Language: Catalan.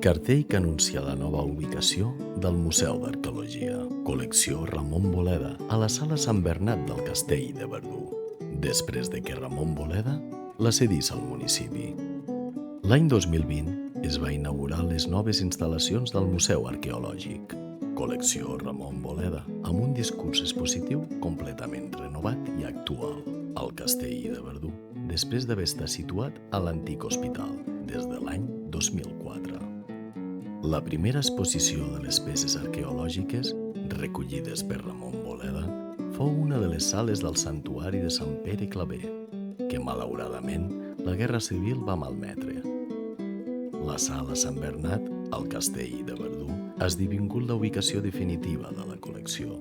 Cartell que anuncia la nova ubicació del Museu d'Arqueologia, col·lecció Ramon Boleda, a la Sala Sant Bernat del Castell de Verdú, després de que Ramon Boleda la cedís al municipi. L'any 2020 es va inaugurar les noves instal·lacions del Museu Arqueològic, col·lecció Ramon Boleda, amb un discurs expositiu completament renovat i actual al Castell de Verdú, després d'haver estat situat a l'antic hospital des de l'any 2004. La primera exposició de les peces arqueològiques, recollides per Ramon Boleda, fou una de les sales del Santuari de Sant Pere Claver, que malauradament la Guerra Civil va malmetre. La Sala Sant Bernat, al Castell de Verdú, ha esdevingut la ubicació definitiva de la col·lecció.